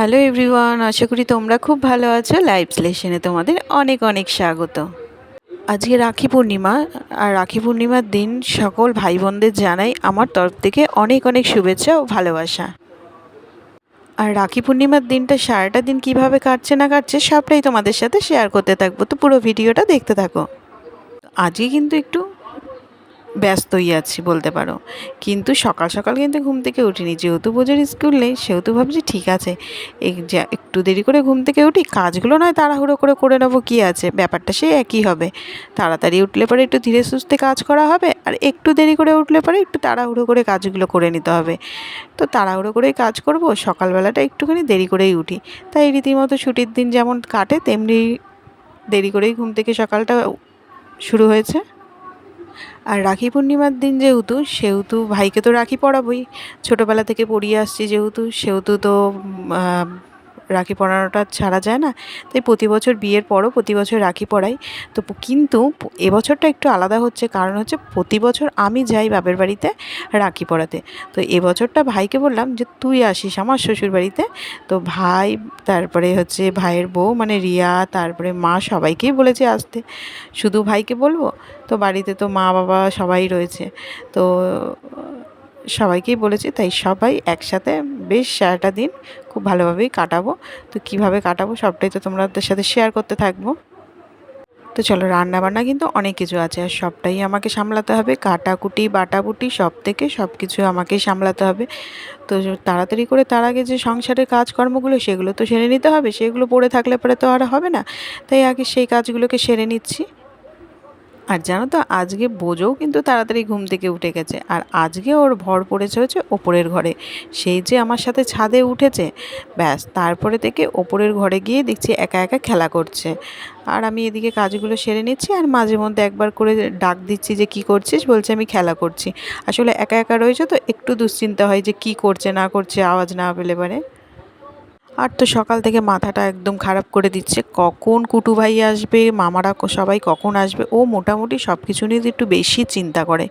Hello everyone, আশা করি তোমরা খুব ভালো আছো। লাইভ সেশনে তোমাদের অনেক অনেক স্বাগত। আজকে রাখি পূর্ণিমা, আর রাখি পূর্ণিমার দিন সকল ভাই বোনদের জানাই আমার তরফ থেকে অনেক অনেক শুভেচ্ছা ও ভালোবাসা। আর রাখি পূর্ণিমার দিনটা সারাটা দিন কিভাবে কাটছে না কাটছে সবটাই তোমাদের সাথে শেয়ার করতে থাকবো, তো পুরো ভিডিওটা দেখতে থাকো। আজকে কিন্তু একটু ব্যস্তই আছি বলতে পারো, কিন্তু সকাল সকাল কিন্তু ঘুম থেকে উঠিনি, যেহেতু বোঝার স্কুল নেই সেহেতু ভাবছি ঠিক আছে এই যে একটু দেরি করে ঘুম থেকে উঠি, কাজগুলো নয় তাড়াহুড়ো করে করে নেবো, কী আছে, ব্যাপারটা সেই একই হবে। তাড়াতাড়ি উঠলে পরে একটু ধীরে সুস্থে কাজ করা হবে, আর একটু দেরি করে উঠলে পরে একটু তাড়াহুড়ো করে কাজগুলো করে নিতে হবে। তো তাড়াহুড়ো করেই কাজ করব, সকালবেলাটা একটুখানি দেরি করেই উঠি, তাই রীতিমতো ছুটির দিন যেমন কাটে তেমনি দেরি করেই ঘুম থেকে সকালটা শুরু হয়েছে। আর রাখি পূর্ণিমার দিন যেহেতু, সেহেতু ভাইকে তো রাখি পরাবোই, ছোটোবেলা থেকে পরিয়ে আসছি যেহেতু, সেহেতু তো রাখি পরানোটা ছাড়া যায় না। তাই প্রতি বছর বিয়ের পরও প্রতি বছর রাখি পরাই। তো কিন্তু এবছরটা একটু আলাদা হচ্ছে, কারণ হচ্ছে প্রতি বছর আমি যাই বাপের বাড়িতে রাখি পরাতে। তো এবছরটা ভাইকে বললাম যে তুই আসিস আমার শ্বশুর বাড়িতে। তো ভাই, তারপরে হচ্ছে ভাইয়ের বউ মানে রিয়া, তারপরে মা, সবাইকেই বলেছে আসতে। শুধু ভাইকে বলবো? তো বাড়িতে তো মা বাবা সবাই রয়েছে, তো সবাইকেই বলেছি, তাই সবাই একসাথে বেশ সারাটা দিন খুব ভালোভাবেই কাটাবো। তো কিভাবে কাটাবো সবটাই তো তোমাদের সাথে শেয়ার করতে থাকবো। তো চলো, রান্না বান্না কিন্তু অনেক কিছু আছে, আর সবটাই আমাকে সামলাতে হবে, কাটাকুটি বাটাবুটি সব থেকে সব কিছু আমাকেই সামলাতে হবে। তো তাড়াতাড়ি করে তার আগে যে সংসারের কাজকর্মগুলো সেগুলো তো সেরে নিতে হবে, সেগুলো পড়ে থাকলে পরে তো আর হবে না, তাই আগে সেই কাজগুলোকে সেরে নিচ্ছি। আর জানো তো, আজকে বোঝও কিন্তু তাড়াতাড়ি ঘুম থেকে উঠে গেছে, আর আজকে ওর ভর পড়েছে হচ্ছে ওপরের ঘরে। সেই যে আমার সাথে ছাদে উঠেছে, ব্যাস তারপরে থেকে ওপরের ঘরে গিয়ে দেখছি একা একা খেলা করছে। আর আমি এদিকে কাজগুলো সেরে নিচ্ছি, আর মাঝে মধ্যে একবার করে ডাক দিচ্ছি যে কী করছিস, বলছে আমি খেলা করছি। আসলে একা একা রয়েছে তো একটু দুশ্চিন্তা হয় যে কী করছে না করছে, আওয়াজ না পেলে পারে। আর তো সকাল থেকে মাথাটা একদম খারাপ করে দিচ্ছে, কখন কুটু ভাই আসবে, মামারা সবাই কখন আসবে, ও মোটামুটি সব কিছু নিয়ে একটু বেশি চিন্তা করে।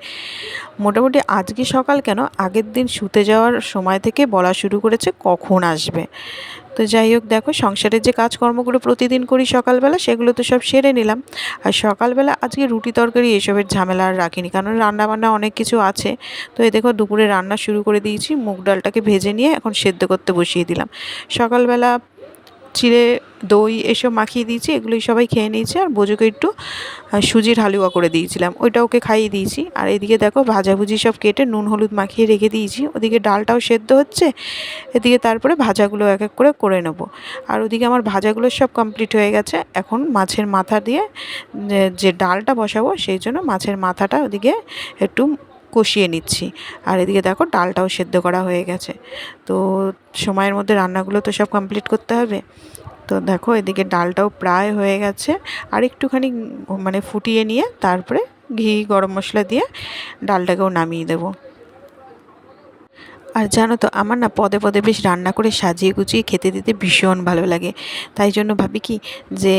মোটামুটি আজকে সকাল কেন, আগের দিন শুতে যাওয়ার সময় থেকে বলা শুরু করেছে কখন আসবে। তো যাই হোক, দেখো সংসারের যে কাজকর্মগুলো প্রতিদিন করি সকালবেলা, সেগুলো তো সব সেরে নিলাম। আর সকালবেলা আজকে রুটি তরকারি এসবের ঝামেলা আর রাখিনি, কারণ রান্নাবান্না অনেক কিছু আছে। তো এই দেখো দুপুরে রান্না শুরু করে দিয়েছি, মুগ ডালটাকে ভেজে নিয়ে এখন সেদ্ধ করতে বসিয়ে দিলাম। সকালবেলা চিড়ে দই এসব মাখিয়ে দিয়েছি, এগুলোই সবাই খেয়ে নিয়েছে। আর বোঝোকে একটু সুজির হালুয়া করে দিয়েছিলাম, ওইটা ওকে খাইয়ে দিয়েছি। আর এদিকে দেখো ভাজাভুজি সব কেটে নুন হলুদ মাখিয়ে রেখে দিয়েছি, ওদিকে ডালটাও সেদ্ধ হচ্ছে, এদিকে তারপরে ভাজাগুলো এক এক করে করে নেব। আর ওদিকে আমার ভাজাগুলো সব কমপ্লিট হয়ে গেছে, এখন মাছের মাথা দিয়ে যে ডালটা বসাবো সেই জন্য মাছের মাথাটা ওদিকে একটু কষিয়ে নিচ্ছি। আর এদিকে দেখো ডালটাও সেদ্ধ করা হয়ে গেছে। তো সময়ের মধ্যে রান্নাগুলো তো সব কমপ্লিট করতে হবে। তো দেখো এদিকে ডালটাও প্রায় হয়ে গেছে, আর একটুখানি মানে ফুটিয়ে নিয়ে তারপরে ঘি গরম মশলা দিয়ে ডালটাকেও নামিয়ে দেবো। আর জানো তো, আমার না পদে পদে বেশ রান্না করে সাজিয়ে গুছিয়ে খেতে দিতে ভীষণ ভালো লাগে। তাই জন্য ভাবি কি যে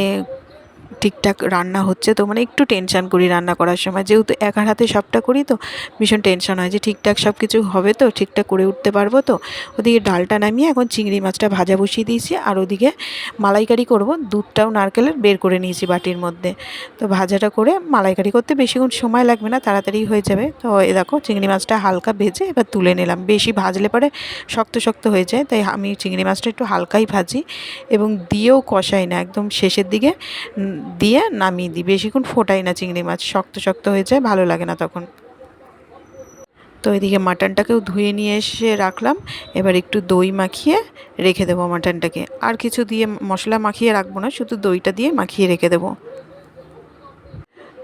ঠিকঠাক রান্না হচ্ছে তো, মানে একটু টেনশান করি রান্না করার সময়, যেহেতু একার হাতে সবটা করি তো ভীষণ টেনশান হয় যে ঠিকঠাক সব কিছু হবে তো, ঠিকঠাক করে উঠতে পারবো তো। ওদিকে ডালটা নামিয়ে এখন চিংড়ি মাছটা ভাজা বসিয়ে দিয়েছি, আর ওদিকে মালাইকারি করব, দুধটাও নারকেলের বের করে নিয়েছি বাটির মধ্যে। তো ভাজাটা করে মালাইকারি করতে বেশিক্ষণ সময় লাগবে না, তাড়াতাড়ি হয়ে যাবে। তো এ দেখো চিংড়ি মাছটা হালকা ভেজে এবার তুলে নিলাম, বেশি ভাজলে পরে শক্ত শক্ত হয়ে যায়, তাই আমি চিংড়ি মাছটা একটু হালকাই ভাজি এবং দিয়েও কষাই না, একদম শেষের দিকে দিয়ে নামিয়ে দিই, বেশিক্ষণ ফোটাই না, চিংড়ি মাছ শক্ত শক্ত হয়ে যায়, ভালো লাগে না তখন। তো এদিকে মাটনটাকেও ধুয়ে নিয়ে এসে রাখলাম, এবার একটু দই মাখিয়ে রেখে দেবো মাটনটাকে, আর কিছু দিয়ে মশলা মাখিয়ে রাখবো না, শুধু দইটা দিয়ে মাখিয়ে রেখে দেবো।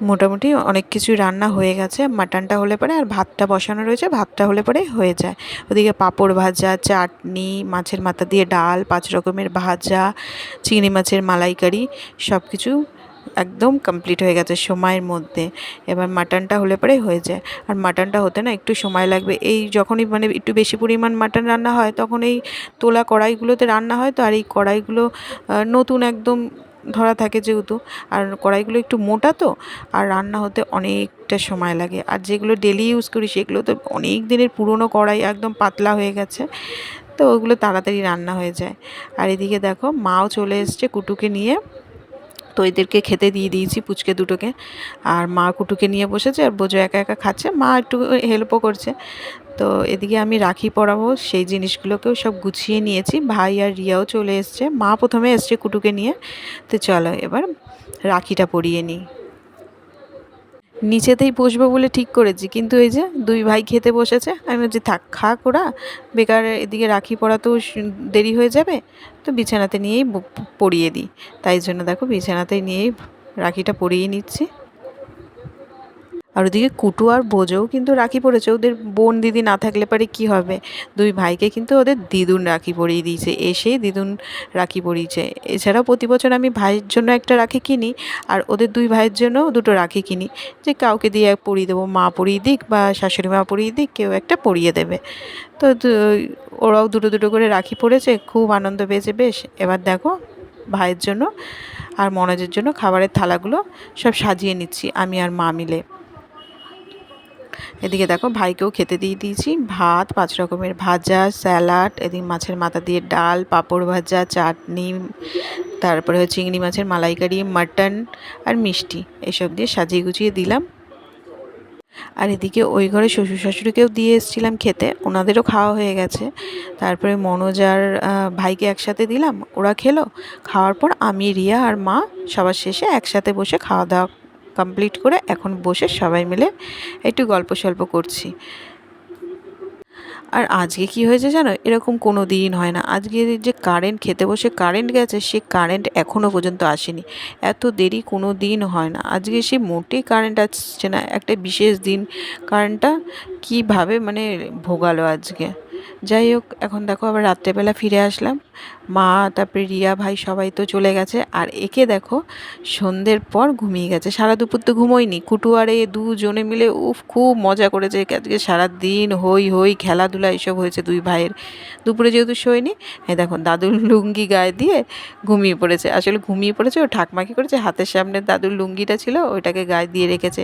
মোটামুটি অনেক কিছুই রান্না হয়ে গেছে, মাটনটা হলে পরে আর ভাতটা বসানো রয়েছে, ভাতটা হলে পরে হয়ে যায়। ওদিকে পাঁপড় ভাজা, চাটনি, মাছের মাথা দিয়ে ডাল, 5 রকমের ভাজা, চিংড়ি মাছের মালাইকারি সব কিছু একদম কমপ্লিট হয়ে গেছে সময়ের মধ্যে। এবার মাটনটা হলে পরে হয়ে যায়, আর মাটনটা হতে না একটু সময় লাগবে। এই যখনই মানে একটু বেশি পরিমাণ মাটন রান্না হয় তখন এই তোলা কড়াইগুলোতে রান্না হয়, তো আর এই কড়াইগুলো নতুন একদম ধরা থাকে যেহেতু, আর কড়াইগুলো একটু মোটা তো, আর রান্না হতে অনেকটা সময় লাগে। আর যেগুলো ডেলি ইউজ করি সেগুলো তো অনেক দিনের পুরনো কড়াই, একদম পাতলা হয়ে গেছে। তো তো ওগুলো তাড়াতাড়ি রান্না হয়ে যায়। আর এদিকে দেখো মাও চলে এসছে কুটুকে নিয়ে, তো এদেরকে খেতে দিয়ে দিয়েছি পুচকে দুটোকে। আর মা কুটুকে নিয়ে বসেছে আর বোঝো একা একা খাচ্ছে, মা একটু হেল্পও করছে। তো এদিকে আমি রাখি পরাবো সেই জিনিসগুলোকেও সব গুছিয়ে নিয়েছি। ভাই আর রিয়াও চলে এসছে, মা প্রথমে এসছে কুটুকে নিয়ে। তো চলো এবার রাখিটা পরিয়ে নিই। নিচেতেই বসবো বলে ঠিক করেছি, কিন্তু এই যে দুই ভাই খেতে বসেছে, আমি বলছি থাক খাক ওরা, বেকার এদিকে রাখি পরাতেও দেরি হয়ে যাবে, তো বিছানাতে নিয়েই পরিয়ে দিই। তাই জন্য দেখো বিছানাতে নিয়েই রাখিটা পরিয়ে নিচ্ছি। আর ওদিকে কুটু আর বোঝও কিন্তু রাখি পরেছে, ওদের বোন দিদি না থাকলে পারে কি হবে, দুই ভাইকে কিন্তু ওদের দিদুন রাখি পরিয়ে দিয়েছে, এসেই দিদুন রাখি পরিয়েছে। এছাড়াও প্রতি বছর আমি ভাইয়ের জন্য একটা রাখি কিনি, আর ওদের দুই ভাইয়ের জন্য দুটো রাখি কিনি, যে কাউকে দিয়ে পরিয়ে দেবো, মা পরিয়ে দিক বা শাশুড়ি মা পরিয়ে দিক, কেউ একটা পরিয়ে দেবে। তো ওরাও দুটো দুটো করে রাখি পরেছে, খুব আনন্দ পেয়েছে বেশ। এবার দেখো ভাইয়ের জন্য আর মনোজের জন্য খাবারের থালাগুলো সব সাজিয়ে নিচ্ছি আমি আর মা মিলে। এদিকে দেখো ভাইকেও খেতে দিয়ে দিয়েছি, ভাত, 5 রকমের ভাজা, স্যালাড, এদিকে মাছের মাথা দিয়ে ডাল, পাঁপড় ভাজা, চাটনি, তারপরে চিংড়ি মাছের মালাইকারি, মাটন আর মিষ্টি, এসব দিয়ে সাজিয়ে গুছিয়ে দিলাম। আর এদিকে ওই ঘরে শ্বশুর শাশুড়িকেও দিয়ে এসেছিলাম খেতে, ওনাদেরও খাওয়া হয়ে গেছে। তারপরে মনোজ আর ভাইকে একসাথে দিলাম, ওরা খেলো। খাওয়ার পর আমি, রিয়া আর মা সবার শেষে একসাথে বসে খাওয়া দাওয়া কমপ্লিট করে এখন বসে সবাই মিলে একটু গল্প সল্প করছি। আর আজকে কি হয়েছে জানো, এরকম কোনো দিন হয় না। আজকে যে কারেন্ট, খেতে বসে কারেন্ট গেছে, সে কারেন্ট এখনও পর্যন্ত আসেনি। এত দেরি কোনো দিন হয় না, আজকে সে মোটেই কারেন্ট আসছে না। একটা বিশেষ দিন, কারেন্টটা কীভাবে মানে ভোগালো আজকে। যাই হোক, এখন দেখো আবার রাত্রেবেলা ফিরে আসলাম। মা তারপরে রিয়া ভাই সবাই তো চলে গেছে, আর একে দেখো সন্ধ্যের পর ঘুমিয়ে গেছে। সারা দুপুর তো ঘুমোয়নি, কুটু আর এ দুজনে মিলে খুব মজা করেছে আজকে সারাদিন, হই হই খেলাধুলা এসব হয়েছে দুই ভাইয়ের। দুপুরে যেহেতু শোয়নি, এই দেখো দাদুর লুঙ্গি গায়ে দিয়ে ঘুমিয়ে পড়েছে। আসলে ঘুমিয়ে পড়েছে, ও ঠাকমাকি করেছে, হাতের সামনে দাদুর লুঙ্গিটা ছিল ওইটাকে গায়ে দিয়ে রেখেছে।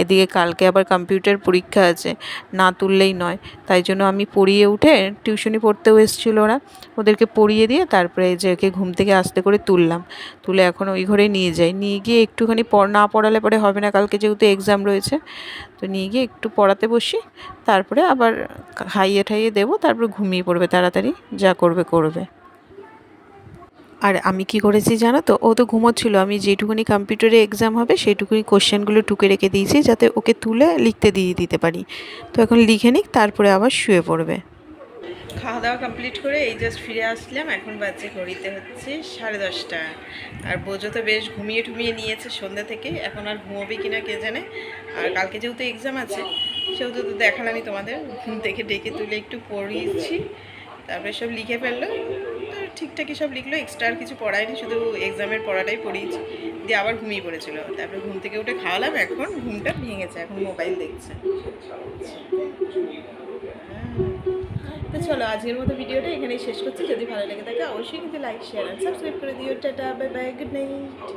এদিকে কালকে আবার কম্পিউটার পরীক্ষা আছে, না তুললেই নয়। তাই জন্য আমি পড়িয়ে উঠে, টিউশনি পড়তেও এসেছিলো ওরা, ওদেরকে পড়িয়ে দিয়ে তারপরে যে ওকে ঘুম থেকে আস্তে করে তুললাম। তুলে এখন ওই ঘরে নিয়ে যাই, নিয়ে গিয়ে একটুখানি না পড়ালে পরে হবে না, কালকে যেহেতু এক্সাম রয়েছে। তো নিয়ে গিয়ে একটু পড়াতে বসি, তারপরে আবার খাইয়ে ঠাইয়ে দেবো, তারপর ঘুমিয়ে পড়বে তাড়াতাড়ি, যা করবে করবে। আর আমি কি করেছি জানো তো, ও তো ঘুমোচ্ছিল, আমি যেটুকুনি কম্পিউটারে এক্সাম হবে সেইটুকুনি কোশ্চেনগুলো টুকে রেখে দিয়েছি, যাতে ওকে তুলে লিখতে দিয়ে দিতে পারি। তো এখন লিখে নিক, তারপরে আবার শুয়ে পড়বে। খাওয়া দাওয়া কমপ্লিট করে এই জাস্ট ফিরে আসলাম, এখন বাজে ঘড়িতে হচ্ছে 10:30। আর বোঝো তো বেশ ঘুমিয়ে টুমিয়ে নিয়েছে সন্ধ্যা থেকে, এখন আর ঘুমোবে কিনা কে জানে। আর কালকে যেহেতু এক্সাম আছে, সেহেতু তো দেখালামই তোমাদের, ঘুম থেকে ডেকে তুলে একটু পড়িয়েছি, তারপরে সব লিখে ফেললো। তো ঠিকঠাকই সব লিখলো, এক্সট্রা আর কিছু পড়ায়নি, শুধু এক্সামের পড়াটাই পড়িয়েছি, দিয়ে আবার ঘুমিয়ে পড়েছিল। তারপরে ঘুম থেকে উঠে খাওয়ালাম, এখন ঘুমটা ভেঙেছে, এখন মোবাইল দেখছে। তো চলো আজকের মতো ভিডিওটা এখানেই শেষ করছি। যদি ভালো লেগে থাকে অবশ্যই কিন্তু লাইক, শেয়ার আর সাবস্ক্রাইব করে দিও। Tata, bye bye, good night.